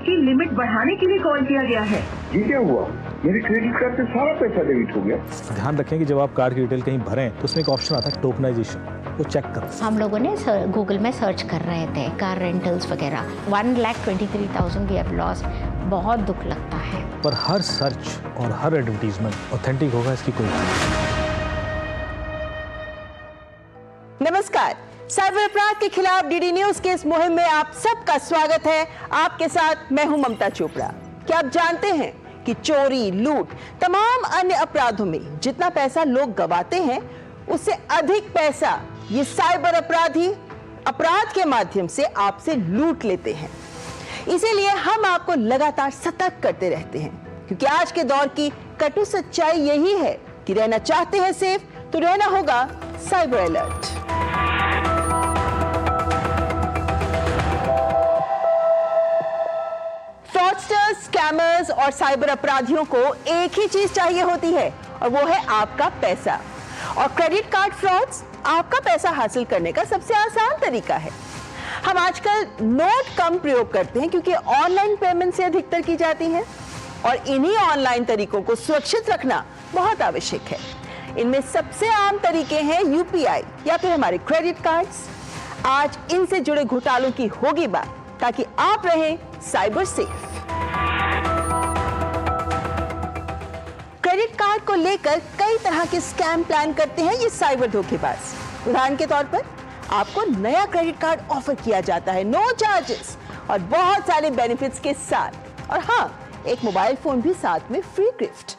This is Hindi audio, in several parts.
की लिमिट बढ़ाने के लिए कॉल किया गया है। ये क्या हुआ? मेरे क्रेडिट कार्ड से सारा पैसा डेबिट हो गया। ध्यान रखें कि जब आप कार्ड की डिटेल कहीं भरें तो उसमें एक ऑप्शन आता है टोकनाइजेशन, वो चेक करें। हम लोगों ने गूगल में सर्च कर रहे थे कार रेंटल्स वगैरह, 1,23,000 वी हैव लॉस्ट। बहुत दुख लगता है। पर हर सर्च और हर एडवर्टीजमेंट ऑथेंटिक होगा इसकी कोई नमस्कार, साइबर अपराध के खिलाफ डीडी न्यूज के इस मुहिम में आप सबका स्वागत है। आपके साथ मैं हूं ममता चोपड़ा। क्या आप जानते हैं कि चोरी, लूट, तमाम अन्य अपराधों में जितना पैसा लोग गवाते हैं उससे अधिक पैसा ये साइबर अपराधी अपराध के माध्यम से आपसे लूट लेते हैं। इसीलिए हम आपको लगातार सतर्क करते रहते हैं, क्योंकि आज के दौर की कटु सच्चाई यही है कि रहना चाहते हैं सेफ तो रहना होगा साइबर अलर्ट। फ्रॉडस्टर्स, स्कैमर्स और साइबर अपराधियों को एक ही चीज चाहिए होती है और वो है आपका पैसा। और क्रेडिट कार्ड फ्रॉड्स आपका पैसा हासिल करने का सबसे आसान तरीका है। हम आजकल नोट कम प्रयोग करते हैं क्योंकि ऑनलाइन पेमेंट से अधिकतर की जाती है और इन्हीं ऑनलाइन तरीकों को सुरक्षित रखना बहुत आवश्यक है। इनमें सबसे आम तरीके हैं यूपीआई या फिर हमारे क्रेडिट कार्ड्स। आज इनसे जुड़े घोटालों की होगी बात, ताकि आप रहें साइबर सेफ। क्रेडिट कार्ड को लेकर कई तरह के स्कैम प्लान करते हैं ये साइबर धोखेबाज। उदाहरण के तौर पर आपको नया क्रेडिट कार्ड ऑफर किया जाता है, नो चार्जेस और बहुत सारे बेनिफिट्स के साथ, और हाँ, एक मोबाइल फोन भी साथ में फ्री गिफ्ट।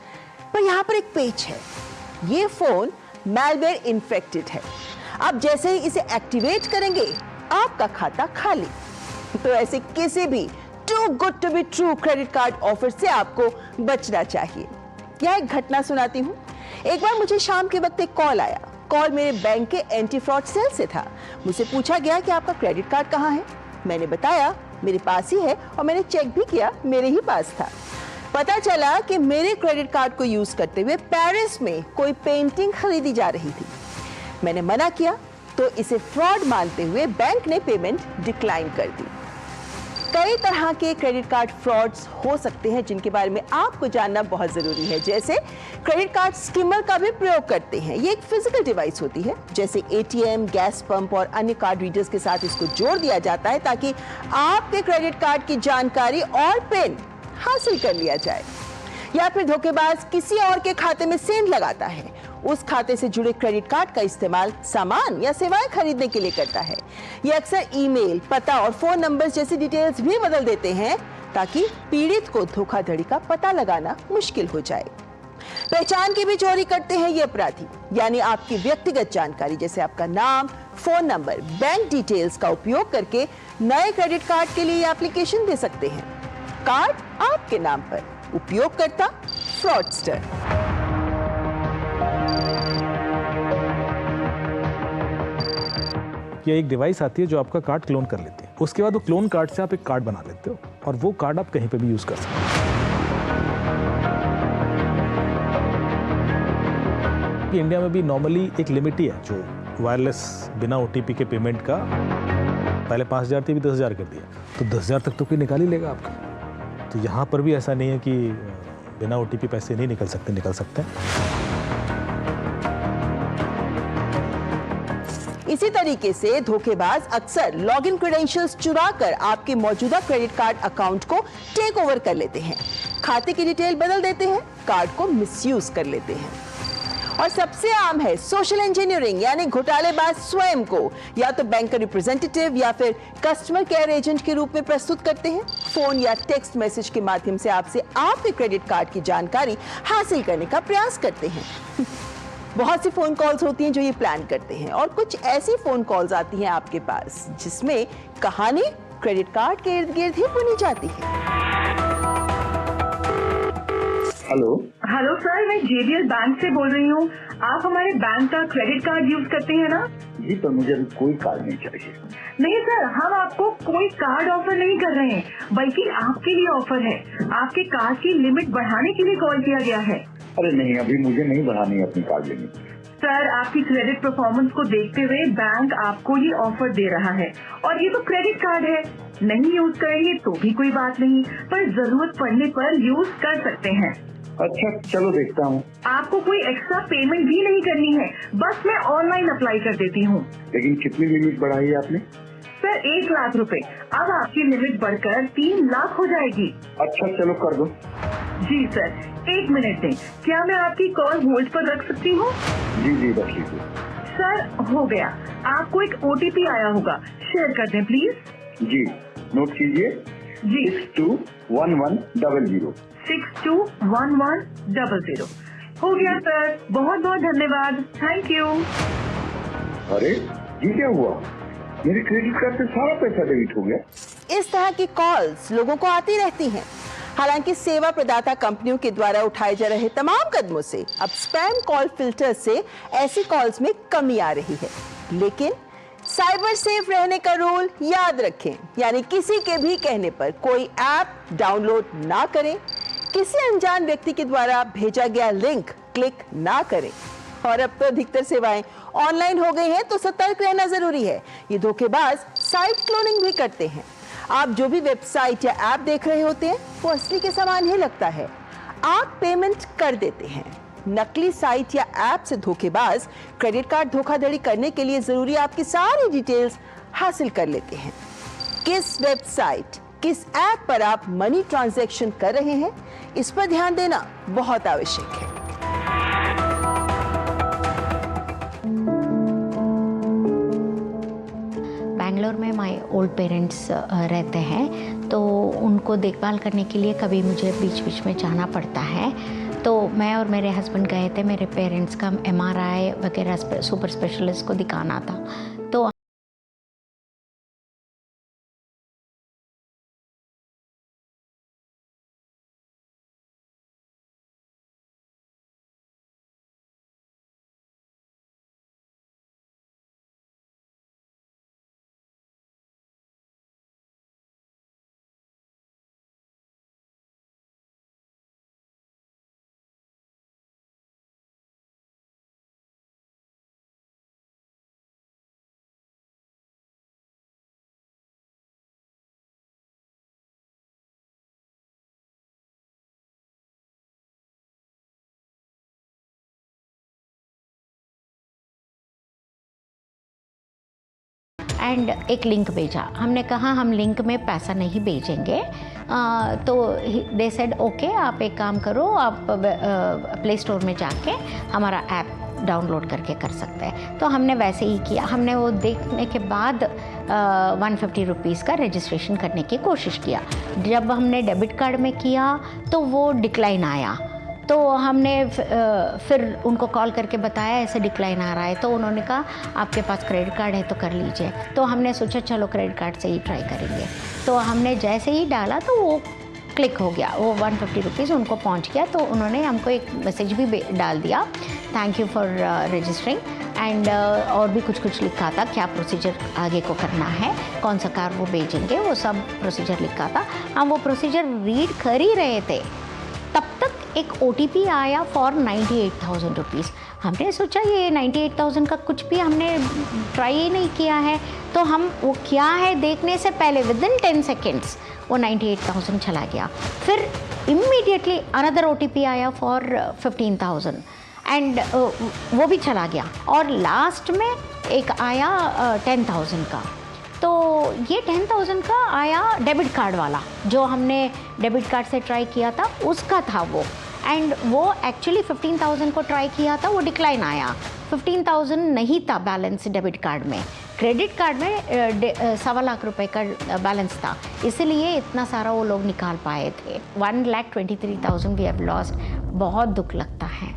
पर यहाँ पर एक पेच है, ये फोन मैलवेयर इन्फेक्टेड है। आप जैसे ही इसे एक्टिवेट करेंगे आपका खाता खाली। तो ऐसे किसी भी too good to be true credit card offer से आपको बचना चाहिए। यह एक घटना सुनाती हूँ। एक बार मुझे शाम के वक्त एक कॉल आया। कॉल मेरे बैंक के एंटी फ्रॉड सेल से था। मुझसे पूछा गया कि आपका क्रेडिट कार्ड कहाँ है। मैंने बताया मेरे पास ही है और मैंने चेक भी किया, मेरे ही पास था। पता चला कि मेरे क्रेडिट कार्ड को यूज करते हुए पेरिस में कोई पेंटिंग खरीदी जा रही थी। मैंने मना किया तो इसे फ्रॉड मानते हुए बैंक ने पेमेंट डिक्लाइन कर दी। कई तरह के क्रेडिट कार्ड फ्रॉड्स हो सकते हैं जिनके बारे में आपको जानना बहुत जरूरी है। जैसे क्रेडिट कार्ड स्किमर का भी प्रयोग करते हैं। ये एक फिजिकल डिवाइस होती है, जैसे एटीएम, गैस पंप और अन्य कार्ड रीडर्स के साथ इसको जोड़ दिया जाता है ताकि आपके क्रेडिट कार्ड की जानकारी और पिन हासिल कर लिया जाए। या फिर धोखेबाज किसी और के खाते में सेंध लगाता है, उस खाते से जुड़े क्रेडिट कार्ड का इस्तेमाल सामान या सेवाएं खरीदने के लिए करता है। ये अक्सर ईमेल, पता और फोन नंबर्स जैसी डिटेल्स भी बदल देते हैं ताकि पीड़ित को धोखाधड़ी का पता लगाना मुश्किल हो जाए। पहचान की भी चोरी करते हैं ये अपराधी, यानी आपकी व्यक्तिगत जानकारी जैसे आपका नाम, फोन नंबर, बैंक डिटेल्स का उपयोग करके नए क्रेडिट कार्ड के लिए एप्लीकेशन दे सकते हैं। कार्ड आपके नाम पर, उपयोगकर्ता फ्रॉडस्टर। ये एक डिवाइस आती है जो आपका कार्ड क्लोन कर लेती है। उसके बाद वो क्लोन कार्ड से आप एक कार्ड बना लेते हो और वो कार्ड आप कहीं पे भी यूज कर सकते हो। इंडिया में भी नॉर्मली एक लिमिट ही है जो वायरलेस बिना ओटीपी के पेमेंट का। पहले 5,000 थी, भी 10,000 कर दिया, तो 10,000 तक तो कोई निकाल ही लेगा आपका। तो यहाँ पर भी ऐसा नहीं है कि बिना ओटीपी पैसे नहीं निकल सकते, निकल सकते हैं। इसी तरीके से धोखेबाज अक्सर लॉगिन क्रेडेंशियल्स चुराकर आपके मौजूदा क्रेडिट कार्ड अकाउंट को टेक ओवर कर लेते हैं, खाते की डिटेल बदल देते हैं, कार्ड को मिसयूज कर लेते हैं। और सबसे आम है सोशल इंजीनियरिंग, यानी घोटालेबाज स्वयं को या तो बैंक का रिप्रेजेंटेटिव या फिर कस्टमर केयर एजेंट के रूप में प्रस्तुत करते हैं। फोन या टेक्स्ट मैसेज के माध्यम से आपसे आपके क्रेडिट कार्ड की जानकारी हासिल करने का प्रयास करते हैं। बहुत सी फोन कॉल्स होती हैं जो ये प्लान करते हैं, और कुछ ऐसी फोन कॉल्स आती हैं आपके पास जिसमें कहानी क्रेडिट कार्ड के इर्द गिर्द ही बुनी जाती है। हेलो सर, मैं जेबीएल बैंक से बोल रही हूँ। आप हमारे बैंक का क्रेडिट कार्ड यूज करते हैं ना? जी, पर मुझे कोई कार्ड नहीं चाहिए। नहीं सर, हम आपको कोई कार्ड ऑफर नहीं कर रहे हैं, बल्कि आपके लिए ऑफर है। आपके कार्ड की लिमिट बढ़ाने के लिए कॉल किया गया है। अरे नहीं, अभी मुझे नहीं बढ़ानी है अपनी कार्ड लिमिट। सर, आपकी क्रेडिट परफॉर्मेंस को देखते हुए बैंक आपको ये ऑफर दे रहा है, और ये तो क्रेडिट कार्ड है। नहीं यूज करेंगे तो भी कोई बात नहीं, पर जरूरत पड़ने पर यूज कर सकते हैं। अच्छा चलो देखता हूँ। आपको कोई एक्स्ट्रा पेमेंट भी नहीं करनी है, बस मैं ऑनलाइन अप्लाई कर देती हूँ। लेकिन कितनी लिमिट बढ़ाई है आपने? सर 1 लाख रुपए, अब आपकी लिमिट बढ़कर 3 लाख हो जाएगी। अच्छा चलो कर दो। जी सर, 1 मिनट दें, क्या मैं आपकी कॉल होल्ड पर रख सकती हूँ? जी जी रख लीजिए। सर हो गया, आपको एक OTP आया होगा, शेयर कर दें प्लीज। जी नोट कीजिए। जी 621100। 621100 हो गया सर, बहुत बहुत धन्यवाद, थैंक यू। अरे ये क्या हुआ? मेरे क्रेडिट कार्ड से सारा पैसा डेबिट हो गया। इस तरह की कॉल्स लोगों को आती रहती हैं। हालांकि सेवा प्रदाता कंपनियों के द्वारा उठाए जा रहे तमाम कदमों से अब स्पैम कॉल फिल्टर से ऐसी कॉल्स में कमी आ रही है। लेकिन साइबर सेफ रहने का रूल याद रखें, यानी किसी के भी कहने पर कोई ऐप डाउनलोड ना करें, किसी अनजान व्यक्ति के द्वारा भेजा गया लिंक क्लिक ना करें। और अब तो अधिकतर सेवाएं ऑनलाइन हो गई हैं, तो सतर्क रहना जरूरी है। ये धोखेबाज साइट क्लोनिंग भी करते हैं। आप जो भी वेबसाइट या ऐप देख रहे होते हैं वो असली के समान ही लगता है। आप पेमेंट कर देते हैं। नकली साइट या ऐप से धोखेबाज क्रेडिट कार्ड धोखाधड़ी करने के लिए जरूरी आपकी सारी डिटेल्स हासिल कर लेते हैं। किस वेबसाइट, किस ऐप पर आप मनी ट्रांजैक्शन कर रहे हैं, इस पर ध्यान देना बहुत आवश्यक है। बैंगलोर में माय ओल्ड पेरेंट्स रहते हैं, तो उनको देखभाल करने के लिए कभी मुझे बीच बीच में जाना पड़ता है। तो मैं और मेरे हस्बैंड गए थे, मेरे पेरेंट्स का MRI वगैरह सुपर स्पेशलिस्ट को दिखाना था। तो एंड एक लिंक भेजा, हमने कहा हम लिंक में पैसा नहीं भेजेंगे। तो दे सेड ओके, आप एक काम करो, आप प्ले स्टोर में जाके हमारा ऐप डाउनलोड करके कर सकते हैं। तो हमने वैसे ही किया। हमने वो देखने के बाद 150 रुपीज़ का रजिस्ट्रेशन करने की कोशिश किया। जब हमने डेबिट कार्ड में किया तो वो डिक्लाइन आया। तो हमने फिर उनको कॉल करके बताया ऐसे डिक्लाइन आ रहा है। तो उन्होंने कहा आपके पास क्रेडिट कार्ड है तो कर लीजिए। तो हमने सोचा चलो क्रेडिट कार्ड से ही ट्राई करेंगे। तो हमने जैसे ही डाला तो वो क्लिक हो गया, वो 150 रुपीज़ उनको पहुंच गया। तो उन्होंने हमको एक मैसेज भी डाल दिया, thank you for registering and और भी कुछ लिखा था, क्या प्रोसीजर आगे को करना है, कौन सा कार वो भेजेंगे, वो सब प्रोसीजर लिखा था। हम वो प्रोसीजर रीड कर ही रहे थे, तब तक एक OTP आया फॉर 98,000 रुपीज़। हमने सोचा ये 98,000 का कुछ भी हमने ट्राई ही नहीं किया है, तो हम वो क्या है देखने से पहले विदिन 10 सेकेंड्स वो 98,000 चला गया। फिर इमीडिएटली अनदर OTP आया फॉर 15,000 एंड वो भी चला गया। और लास्ट में एक आया 10,000 का। तो ये 10,000 का आया डेबिट कार्ड वाला, जो हमने डेबिट कार्ड से ट्राई किया था उसका था वो। एंड वो एक्चुअली 15,000 को ट्राई किया था, वो डिक्लाइन आया। 15,000 नहीं था बैलेंस डेबिट कार्ड में, क्रेडिट कार्ड में 1.25 लाख रुपए का बैलेंस था, इसलिए इतना सारा वो लोग निकाल पाए थे। 1,23,000 वी हैव लॉस्ट। बहुत दुख लगता है।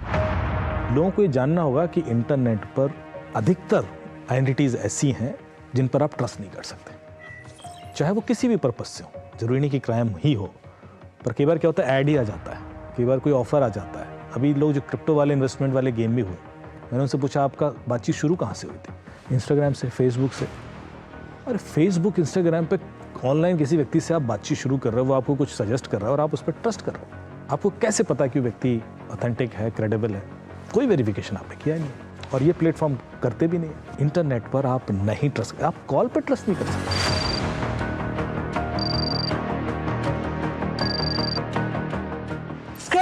लोगों को ये जानना होगा कि इंटरनेट पर अधिकतर आइडेंटिटीज़ ऐसी हैं जिन पर आप ट्रस्ट नहीं कर सकते, चाहे वो किसी भी पर्पस से हो। जरूरी नहीं कि क्राइम ही हो, पर कई बार क्या होता है ऐड ही आ जाता है, कई बार कोई ऑफर आ जाता है। अभी लोग जो क्रिप्टो वाले इन्वेस्टमेंट वाले गेम भी हुए, मैंने उनसे पूछा आपका बातचीत शुरू कहाँ से हुई थी? इंस्टाग्राम से, फेसबुक से। अरे फेसबुक, इंस्टाग्राम पे ऑनलाइन किसी व्यक्ति से आप बातचीत शुरू कर रहे हो, वो आपको कुछ सजेस्ट कर रहा है और आप उस पर ट्रस्ट कर रहे हो। आपको कैसे पता कि वो व्यक्ति ऑथेंटिक है, क्रेडिबल है? कोई वेरिफिकेशन आपने किया नहीं, और ये प्लेटफॉर्म करते भी नहीं। इंटरनेट पर आप नहीं ट्रस्ट, आप कॉल पर ट्रस्ट नहीं कर सकते।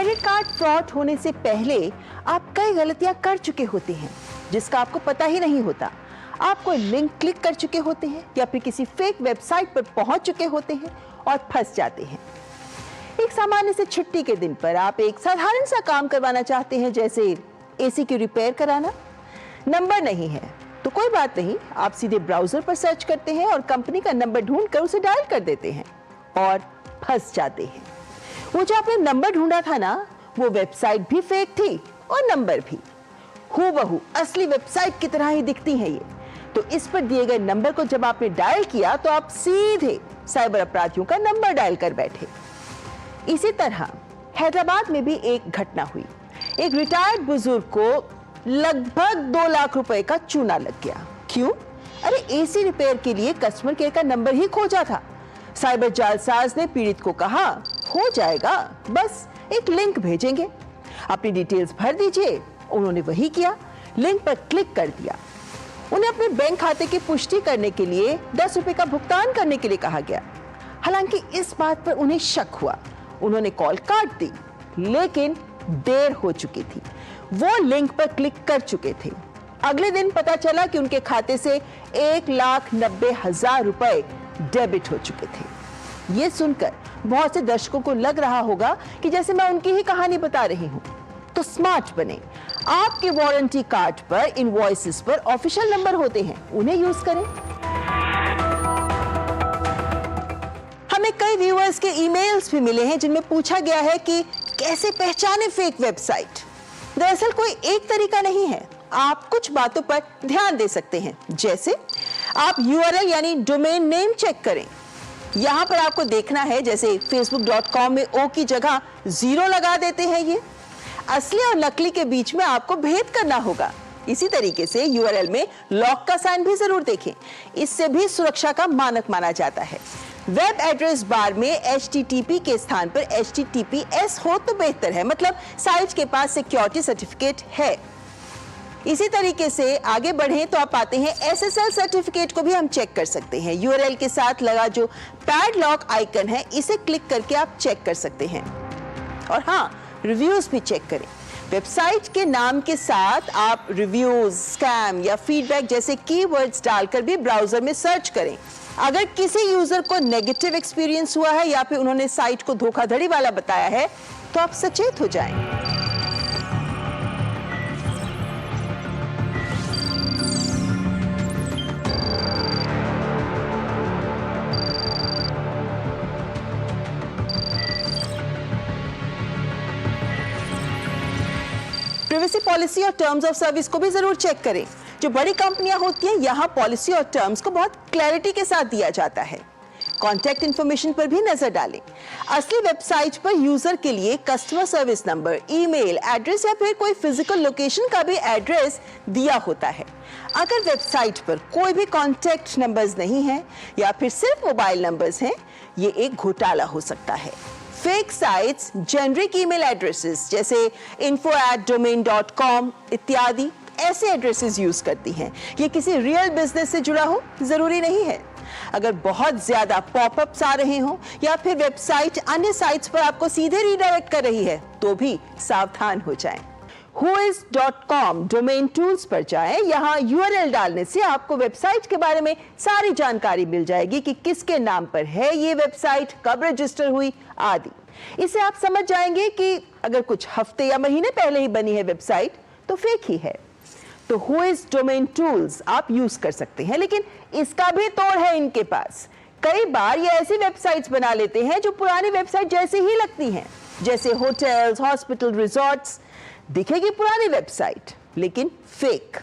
क्रेडिट कार्ड फ्रॉड होने से पहले आप कई गलतियां कर चुके होते हैं जिसका आपको पता ही नहीं होता। आप कोई लिंक क्लिक कर चुके होते हैं या फिर किसी फेक वेबसाइट पर पहुंच चुके होते हैं और फंस जाते हैं। एक सामान्य से छुट्टी के दिन पर आप एक साधारण सा काम करवाना चाहते हैं, जैसे एसी की रिपेयर कराना। नंबर नहीं है तो कोई बात नहीं, आप सीधे ब्राउजर पर सर्च करते हैं और कंपनी का नंबर ढूंढकर उसे डायल कर देते हैं और फंस जाते हैं। वो जो आपने नंबर ढूंढा था ना, वो वेबसाइट भी फेक थी और नंबर भी हूबहू असली वेबसाइट की तरह ही दिखती है ये। तो इस पर दिए गए नंबर को जब आपने डायल किया तो आप सीधे साइबर अपराधियों का नंबर डायल कर बैठे। इसी तरह हैदराबाद में भी एक घटना हुई। एक रिटायर्ड बुजुर्ग को लगभग 2 लाख रुपए का चूना लग गया। क्यों? अरे एसी रिपेयर के लिए कस्टमर केयर का नंबर ही खोजा था। साइबर जालसाज ने पीड़ित को कहा, हो जाएगा, बस एक लिंक भेजेंगे, अपनी डिटेल्स भर दीजिए। उन्होंने वही किया, लिंक पर क्लिक कर दिया। उन्हें अपने बैंक खाते की पुष्टि करने के लिए 10 रुपए का भुगतान करने के लिए कहा गया। हालांकि इस बात पर उन्हें शक हुआ। उन्होंने कॉल काट दी, लेकिन देर हो चुकी थी। वो लिंक पर क्लिक कर चुके थे। अगले दिन पता चला कि उनके खाते से 1,90,000 रुपए डेबिट हो चुके थे। ये सुनकर बहुत से दर्शकों को लग रहा होगा कि जैसे मैं उनकी ही कहानी बता रही हूं। तो स्मार्ट बने, आपके वारंटी कार्ड पर, इनवॉइसेस पर ऑफिशियल नंबर होते हैं, उन्हें यूज करें। हमें कई व्यूअर्स के ईमेल्स भी मिले हैं जिनमें पूछा गया है कि कैसे पहचाने फेक वेबसाइट। दरअसल कोई एक तरीका नहीं है, आप कुछ बातों पर ध्यान दे सकते हैं। जैसे आप URL यानी डोमेन नेम चेक करें। यहां पर आपको देखना है, जैसे facebook.com में O की जगह 0 लगा देते हैं। ये असली और नकली के बीच में आपको भेद करना होगा। इसी तरीके से URL में लॉक का साइन भी जरूर देखें, इससे भी सुरक्षा का मानक माना जाता है। वेब एड्रेस बार में HTTP के स्थान पर HTTPS हो तो बेहतर है, मतलब साइट के पास सिक्योरिटी सर्टिफिकेट है। इसी तरीके से आगे बढ़ें तो आप पाते हैं SSL सर्टिफिकेट को भी हम चेक कर सकते हैं। URL के साथ लगा जो पैडलॉक आइकन है, इसे क्लिक करके आप चेक कर सकते हैं। और हाँ, रिव्यूज भी चेक करें। वेबसाइट के नाम के साथ आप रिव्यूज, स्कैम या फीडबैक जैसे कीवर्ड्स डालकर भी ब्राउजर में सर्च करें। अगर किसी यूजर को नेगेटिव एक्सपीरियंस हुआ है या फिर उन्होंने साइट को धोखाधड़ी वाला बताया है तो आप सचेत हो जाएं। प्राइवेसी पॉलिसी और टर्म्स ऑफ सर्विस को भी जरूर चेक करें। जो बड़ी कंपनियां होती हैं, यहाँ पॉलिसी और टर्म्स को बहुत क्लैरिटी के साथ दिया जाता है। कॉन्टैक्ट इन्फॉर्मेशन पर भी नजर डालें। असली वेबसाइट पर यूजर के लिए customer service number, email address या फिर कोई फिजिकल लोकेशन का भी एड्रेस दिया होता है। अगर वेबसाइट पर कोई भी कॉन्टैक्ट नंबर्स नहीं है या फिर सिर्फ मोबाइल नंबर्स हैं, ये एक घोटाला हो सकता है। Fake sites generic email addresses जैसे info@domain.com इत्यादि ऐसे एड्रेसेस यूज करती हैं। ये किसी रियल बिजनेस से जुड़ा हो जरूरी नहीं है। अगर बहुत ज्यादा पॉपअप्स आ रहे हो या फिर वेबसाइट अन्य साइट्स पर आपको सीधे रीडायरेक्ट कर रही है तो भी सावधान हो जाएं। whois.com डोमेन टूल्स पर जाएं। यहाँ URL डालने से आपको वेबसाइट के बारे में सारी जानकारी मिल जाएगी कि किसके नाम पर है ये वेबसाइट, कब रजिस्टर हुई आदि। इससे आप समझ जाएंगे कि अगर कुछ हफ्ते या महीने पहले ही बनी है वेबसाइट तो फेक ही है। तो whois डोमेन टूल्स आप यूज कर सकते हैं, लेकिन इसका भी तोड़ है इनके पास। कई बार ये ऐसी वेबसाइट्स बना लेते हैं जो पुरानी वेबसाइट जैसे ही लगती हैं, जैसे होटल्स, हॉस्पिटल, रिजॉर्ट्स। दिखेगी पुरानी वेबसाइट लेकिन फेक।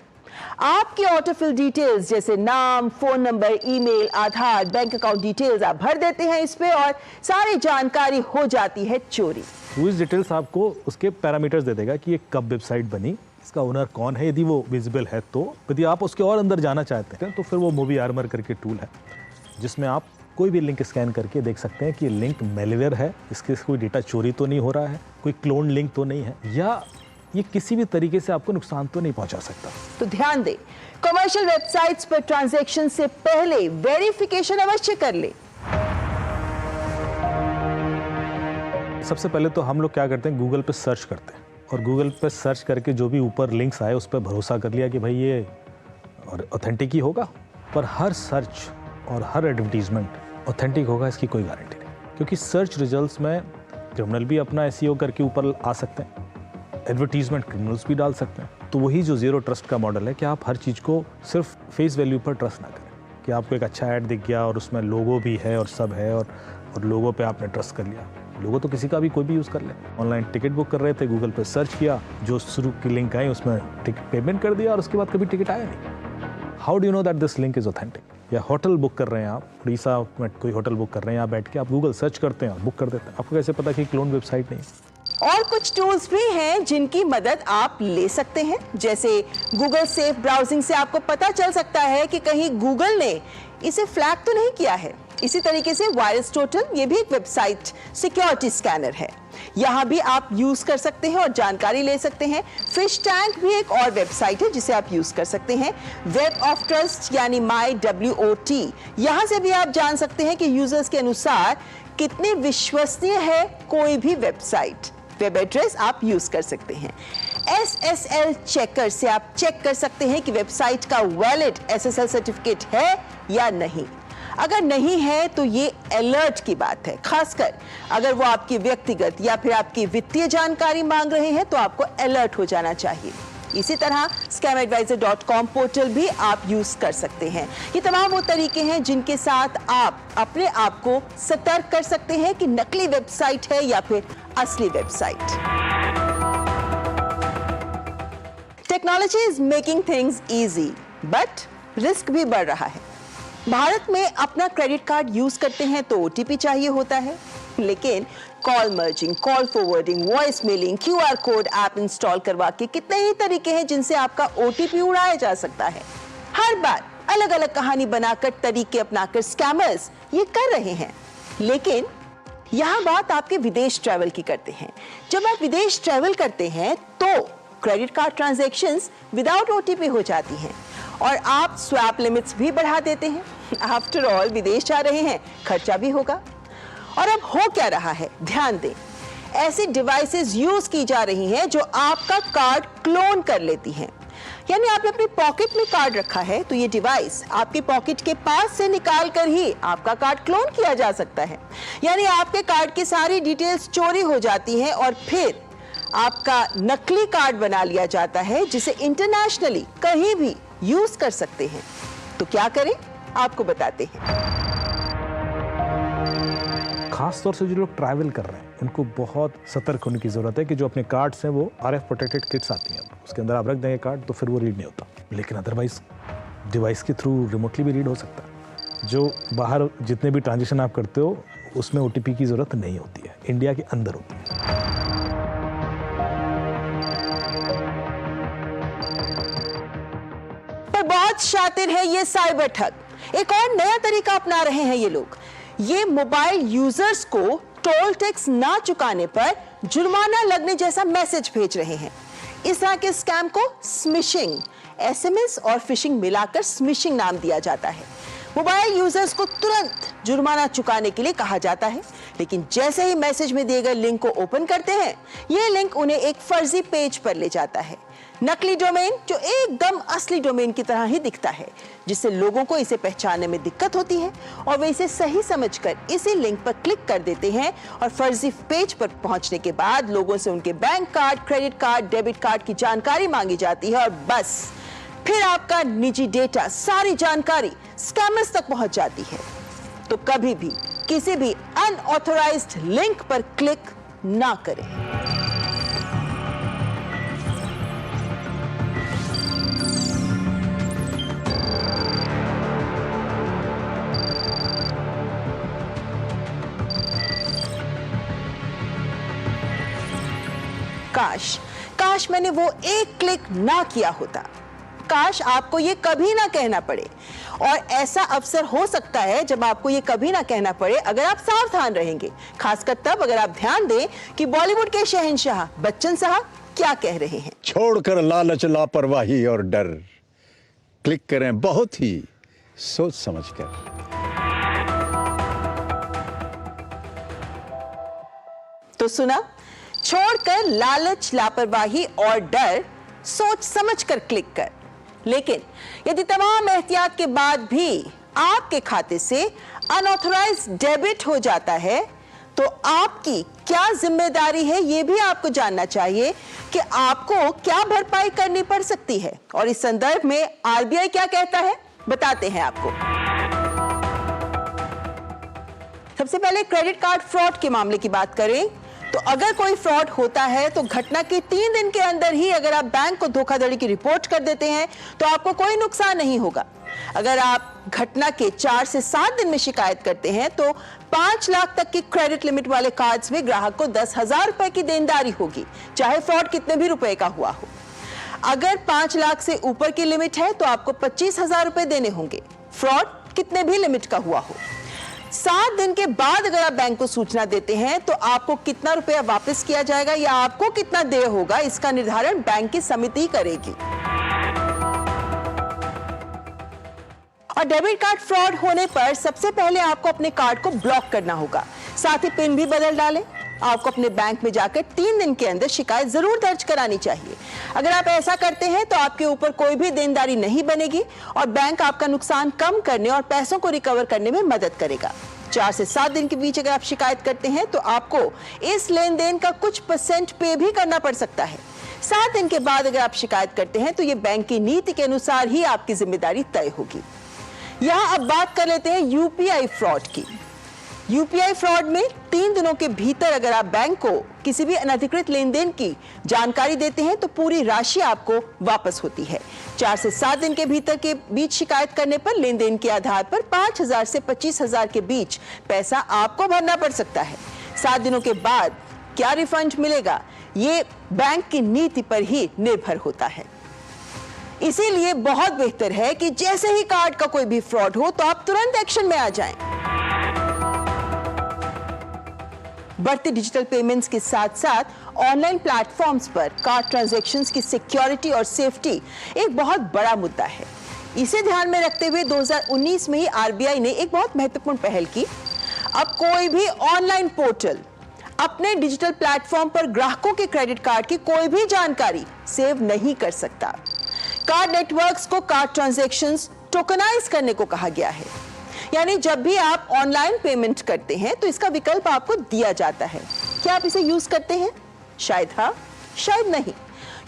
आपकी ऑटोफिल डिटेल्स जैसे नाम, फोन नंबर, ईमेल, आधार, बैंक अकाउंट डिटेल्स आप भर देते हैं इस पे और सारी जानकारी हो जाती है चोरी। whois डिटेल्स आपको उसके पैरामीटर्स दे देगा कि ये कब वेबसाइट बनी, इसका ओनर कौन है, यदि वो विजिबल है तो। यदि आप उसके और अंदर जाना चाहते हैं तो फिर वो मूवी आर्मर करके टूल है जिसमें आप कोई भी लिंक स्कैन करके देख सकते हैं कि ये लिंक मेलवेयर है, इसके कोई डेटा चोरी तो नहीं हो रहा है, कोई क्लोन लिंक तो नहीं है, या ये किसी भी तरीके से आपको नुकसान तो नहीं पहुंचा सकता। तो ध्यान दें, कमर्शियल वेबसाइट्स पर ट्रांजैक्शन से पहले वेरिफिकेशन अवश्य कर ले। सबसे पहले तो हम लोग क्या करते हैं, गूगल पे सर्च करते हैं और गूगल पे सर्च करके जो भी ऊपर लिंक्स आए उस पर भरोसा कर लिया कि भाई ये और ऑथेंटिक ही होगा। पर हर सर्च और हर एडवर्टीजमेंट ऑथेंटिक होगा इसकी कोई गारंटी नहीं, क्योंकि सर्च रिजल्ट्स में क्रिमिनल भी अपना एसईओ करके ऊपर आ सकते हैं, एडवर्टीजमेंट क्रिमिनल्स भी डाल सकते हैं। तो वही जो ज़ीरो ट्रस्ट का मॉडल है कि आप हर चीज़ को सिर्फ फेस वैल्यू पर ट्रस्ट ना करें कि आपको एक अच्छा ऐड दिख गया और उसमें लोगो भी है और सब है और लोगो पे आपने ट्रस्ट कर लिया। लोगो तो किसी का भी कोई भी यूज़ कर ले। ऑनलाइन टिकट बुक कर रहे थे, गूगल पे सर्च किया, जो शुरू की लिंक आई उसमें टिकट पेमेंट कर दिया और उसके बाद कभी टिकट आया नहीं। How do you know that this link is authentic? या होटल बुक कर रहे हैं आप, उड़ीसा में कोई होटल बुक कर रहे हैं, यहाँ बैठ के आप गूगल सर्च करते हैं और बुक कर देते हैं, आपको कैसे पता कि क्लोन वेबसाइट नहीं है? और कुछ टूल्स भी हैं जिनकी मदद आप ले सकते हैं, जैसे गूगल सेफ ब्राउजिंग से आपको पता चल सकता है कि कहीं गूगल ने इसे फ्लैग तो नहीं किया है। इसी तरीके से वायरस टोटल, ये भी एक वेबसाइट सिक्योरिटी स्कैनर है, यहाँ भी आप यूज कर सकते हैं और जानकारी ले सकते हैं। फिश टैंक भी एक और वेबसाइट है जिसे आप यूज कर सकते हैं। वेब ऑफ ट्रस्ट यानी MyWOT, यहाँ से भी आप जान सकते हैं कि यूजर्स के अनुसार कितनी विश्वसनीय है कोई भी वेबसाइट। वेब एड्रेस आप यूज कर सकते हैं। SSL चेकर से आप चेक कर सकते हैं कि वेबसाइट का वैलिड SSL सर्टिफिकेट है या नहीं। अगर नहीं है तो ये अलर्ट की बात है, खासकर अगर वो आपकी व्यक्तिगत या फिर आपकी वित्तीय जानकारी मांग रहे हैं तो आपको अलर्ट हो जाना चाहिए। इसी तरह scamadvisor.com पोर्टल भी आप यूज कर सकते हैं। ये तमाम वो तरीके हैं जिनके साथ आप अपने आप को सतर्क कर सकते हैं कि नकली वेबसाइट है या फिर असली website. Technology is making things easy, but risk भी बढ़ रहा है। भारत में अपना क्रेडिट कार्ड यूज करते हैं तो OTP चाहिए होता है, लेकिन call merging, call forwarding, voice mailing, QR code app install करवा के कितने ही तरीके हैं जिनसे आपका OTP उड़ाया जा सकता है। हर बार अलग अलग कहानी बनाकर, तरीके अपनाकर स्कैमर्स ये कर रहे हैं। लेकिन यहाँ बात आपके विदेश ट्रैवल की करते हैं। जब आप विदेश ट्रैवल करते हैं तो credit card transactions without OTP हो जाती हैं और आप स्वैप लिमिट्स भी बढ़ा देते हैं। आफ्टर ऑल विदेश जा रहे हैं, खर्चा भी होगा। और अब हो क्या रहा है, ध्यान दें, ऐसी डिवाइसेस यूज की जा रही हैं जो आपका कार्ड क्लोन कर लेती हैं। यानी आपने अपनी पॉकेट में कार्ड रखा है तो ये डिवाइस आपकी पॉकेट के पास से निकाल कर ही आपका कार्ड क्लोन किया जा सकता है। यानी आपके कार्ड की सारी डिटेल्स चोरी हो जाती हैं और फिर आपका नकली कार्ड बना लिया जाता है जिसे इंटरनेशनली कहीं भी यूज कर सकते हैं। तो क्या करें, आपको बताते हैं। खास तौर से जो लोग ट्रैवल कर रहे हैं उनको बहुत सतर्क होने की जरूरत है कि जो अपने कार्ड्स हैं वो RF प्रोटेक्टेड किट्स आती हैं, उसके अंदर आप रख देंगे कार्ड तो फिर वो रीड नहीं होता, लेकिन अदरवाइज डिवाइस के थ्रू रिमोटली भी रीड हो सकता है। जो बाहर जितने भी ट्रांजेक्शन आप करते हो उसमें OTP की जरूरत नहीं होती है, इंडिया के अंदर होती है। बहुत शातिर है ये साइबर ठग। एक और नया तरीका अपना रहे हैं ये लोग। ये मोबाइल यूजर्स को टोल टैक्स ना चुकाने पर जुर्माना लगने जैसा मैसेज भेज रहे हैं। इस तरह के स्कैम को स्मिशिंग, SMS और फिशिंग मिलाकर स्मिशिंग नाम दिया जाता है। मोबाइल यूजर्स को तुरंत जुर्माना चुकाने के लिए कहा जाता है, लेकिन जैसे ही मैसेज में दिए गए लिंक को ओपन करते हैं, यह लिंक उन्हें एक फर्जी पेज पर ले जाता है। नकली डोमेन जो एकदम असली डोमेन की तरह ही दिखता है, जिससे लोगों को इसे पहचानने में दिक्कत होती है और वे इसे सही समझकर इसी लिंक पर क्लिक कर देते हैं और फर्जी पेज पर पहुंचने के बाद लोगों से उनके bank card, credit card, debit card की जानकारी मांगी जाती है और बस फिर आपका निजी डेटा, सारी जानकारी स्कैमर्स तक पहुंच जाती है। तो कभी भी किसी भी अनऑथराइज्ड लिंक पर क्लिक ना करें। काश मैंने वो एक क्लिक ना किया होता। काश आपको ये कभी ना कहना पड़े। और ऐसा अवसर हो सकता है जब आपको ये कभी ना कहना पड़े अगर आप सावधान रहेंगे, खासकर तब अगर आप ध्यान दें कि बॉलीवुड के शहंशाह बच्चन साहब क्या कह रहे हैं। छोड़कर लालच, लापरवाही और डर, क्लिक करें बहुत ही सोच समझकर। तो सुना, छोड़कर लालच, लापरवाही और डर, सोच समझकर क्लिक कर। लेकिन यदि तमाम एहतियात के बाद भी आपके खाते से अनऑथराइज्ड डेबिट हो जाता है तो आपकी क्या जिम्मेदारी है, यह भी आपको जानना चाहिए कि आपको क्या भरपाई करनी पड़ सकती है। और इस संदर्भ में आरबीआई क्या कहता है, बताते हैं आपको। सबसे पहले क्रेडिट कार्ड फ्रॉड के मामले की बात करें तो अगर कोई फ्रॉड होता है तो घटना के 3 दिन के अंदर ही अगर आप बैंक को धोखाधड़ी की रिपोर्ट कर देते हैं तो आपको कोई नुकसान नहीं होगा। अगर आप घटना के 4 से 7 दिन में शिकायत करते हैं तो 5 लाख तक की क्रेडिट लिमिट वाले कार्ड्स में ग्राहक को 10,000 रुपए की देनदारी होगी, चाहे फ्रॉड कितने भी रुपए का हुआ हो। अगर 5 लाख से ऊपर की लिमिट है तो आपको 25,000 रुपए देने होंगे, फ्रॉड कितने भी लिमिट का हुआ हो। 7 दिन के बाद अगर आप बैंक को सूचना देते हैं तो आपको कितना रुपया वापस किया जाएगा या आपको कितना देय होगा, इसका निर्धारण बैंक की समिति करेगी। और डेबिट कार्ड फ्रॉड होने पर सबसे पहले आपको अपने कार्ड को ब्लॉक करना होगा, साथ ही पिन भी बदल डालें। आपको अपने बैंक में जाकर 3 दिन के अंदर शिकायत जरूर दर्ज करानी चाहिए। अगर आप ऐसा करते हैं तो आपके ऊपर कोई भी देनदारी नहीं बनेगी और बैंक आपका नुकसान कम करने और पैसों को रिकवर करने में मदद करेगा। 4 से 7 दिन के बीच अगर आप शिकायत करते हैं तो आपको इस लेन देन का कुछ % पे भी करना पड़ सकता है। 7 दिन के बाद अगर आप शिकायत करते हैं तो ये बैंक की नीति के अनुसार ही आपकी जिम्मेदारी तय होगी। यहां अब बात कर लेते हैं यूपीआई फ्रॉड की। यूपीआई फ्रॉड में 3 दिनों के भीतर अगर आप बैंक को किसी भी अनधिकृत लेन देन की जानकारी देते हैं तो पूरी राशि आपको वापस होती है। 4 से 7 दिन के भीतर के बीच शिकायत करने पर लेन देन के आधार पर 5,000 से 25,000 के बीच पैसा आपको भरना पड़ सकता है। 7 दिनों के बाद क्या रिफंड मिलेगा, ये बैंक की नीति पर ही निर्भर होता है। इसीलिए बहुत बेहतर है कि जैसे ही कार्ड का कोई भी फ्रॉड हो तो आप तुरंत एक्शन में आ जाएं। बढ़ती डिजिटल पेमेंट्स के साथ साथ ऑनलाइन प्लेटफॉर्म्स पर कार्ड ट्रांजैक्शंस की सिक्योरिटी और सेफ्टी एक बहुत बड़ा मुद्दा है। इसे ध्यान में रखते हुए 2019 में ही आरबीआई ने एक बहुत महत्वपूर्ण पहल की। अब कोई भी ऑनलाइन पोर्टल अपने डिजिटल प्लेटफॉर्म पर ग्राहकों के क्रेडिट कार्ड की कोई भी जानकारी सेव नहीं कर सकता। कार्ड नेटवर्क्स को कार्ड ट्रांजैक्शंस टोकनाइज करने को कहा गया है, यानी जब भी आप ऑनलाइन पेमेंट करते हैं तो इसका विकल्प आपको दिया जाता है। क्या आप इसे यूज करते हैं? शायद हाँ, शायद नहीं,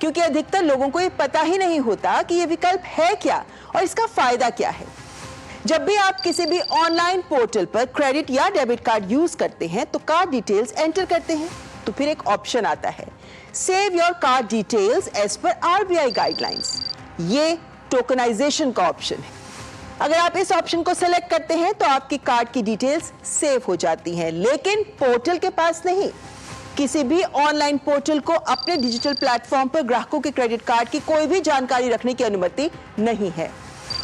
क्योंकि अधिकतर लोगों को ये पता ही नहीं होता कि ये विकल्प है क्या और इसका फायदा क्या है। जब भी आप किसी भी ऑनलाइन पोर्टल पर क्रेडिट या डेबिट कार्ड यूज करते हैं तो कार्ड डिटेल्स एंटर करते हैं तो फिर एक ऑप्शन आता है, save your card details as per RBI guidelines. ये टोकनाइजेशन का ऑप्शन है। अगर आप इस ऑप्शन को सेलेक्ट करते हैं तो आपकी कार्ड की डिटेल्स सेव हो जाती हैं, लेकिन पोर्टल के पास नहीं। किसी भी ऑनलाइन पोर्टल को अपने डिजिटल प्लेटफॉर्म पर ग्राहकों के क्रेडिट कार्ड की कोई भी जानकारी रखने की अनुमति नहीं है।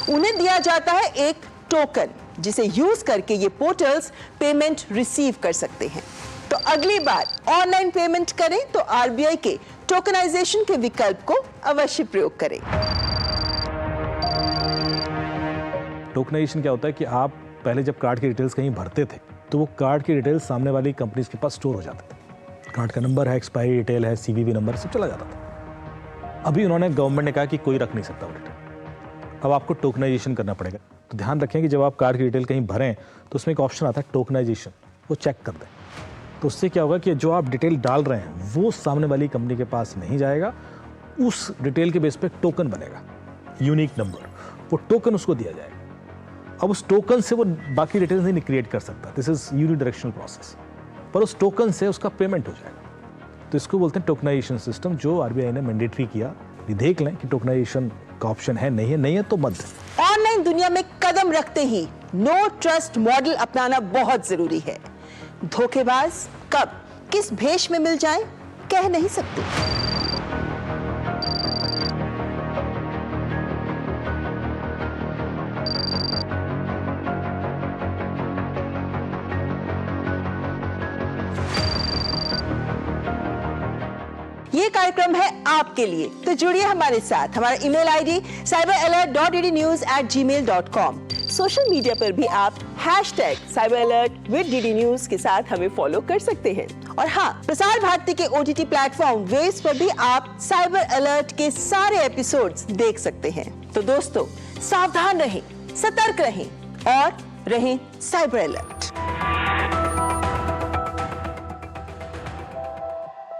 उन्हें दिया जाता है एक टोकन, जिसे यूज करके ये पोर्टल्स पेमेंट रिसीव कर सकते हैं। तो अगली बार ऑनलाइन पेमेंट करें तो आरबीआई के टोकनाइजेशन के विकल्प को अवश्य प्रयोग करें। टोकनाइजेशन क्या होता है कि आप पहले जब कार्ड की डिटेल्स कहीं भरते थे तो वो कार्ड की डिटेल्स सामने वाली कंपनीज के पास स्टोर हो जाते थे। कार्ड का नंबर है, एक्सपायरी डिटेल है, सीवीवी नंबर, सब चला जाता था। अभी उन्होंने गवर्नमेंट ने कहा कि कोई रख नहीं सकता वो डिटेल, अब आपको टोकनाइजेशन करना पड़ेगा। तो ध्यान रखें कि जब आप कार्ड की डिटेल कहीं भरें तो उसमें एक ऑप्शन आता है टोकनाइजेशन, वो चेक कर दें। तो उससे क्या होगा कि जो आप डिटेल डाल रहे हैं वो सामने वाली कंपनी के पास नहीं जाएगा, उस डिटेल के बेस पे टोकन बनेगा, यूनिक नंबर, वो टोकन उसको दिया जाएगा। अब उस टोकन से वो बाकी डिटेल्स नहीं क्रिएट कर सकता, दिस इज यूनिडायरेक्शनल प्रोसेस, पर उस टोकन से उसका पेमेंट हो जाएगा। तो इसको बोलते हैं टोकनाइजेशन सिस्टम, जो आरबीआई ने मैंडेटरी किया। देख लें कि टोकनाइजेशन का ऑप्शन है, नहीं है तो मत। ऑनलाइन दुनिया में कदम रखते ही नो ट्रस्ट मॉडल अपनाना बहुत जरूरी है। धोखेबाज कब किस भेष में मिल जाए कह नहीं सकते। ये कार्यक्रम है आपके लिए, तो जुड़िए हमारे साथ। हमारा email ID cyberalert.ddnews@gmail.com। Social media पर भी आप #cyberalert with DD News के साथ हमें फॉलो कर सकते हैं और हाँ, प्रसार भारती के OTT प्लेटफॉर्म वेव्स पर भी आप साइबर अलर्ट के सारे एपिसोड्स देख सकते हैं। तो दोस्तों, सावधान रहें, सतर्क रहें और रहें साइबर अलर्ट।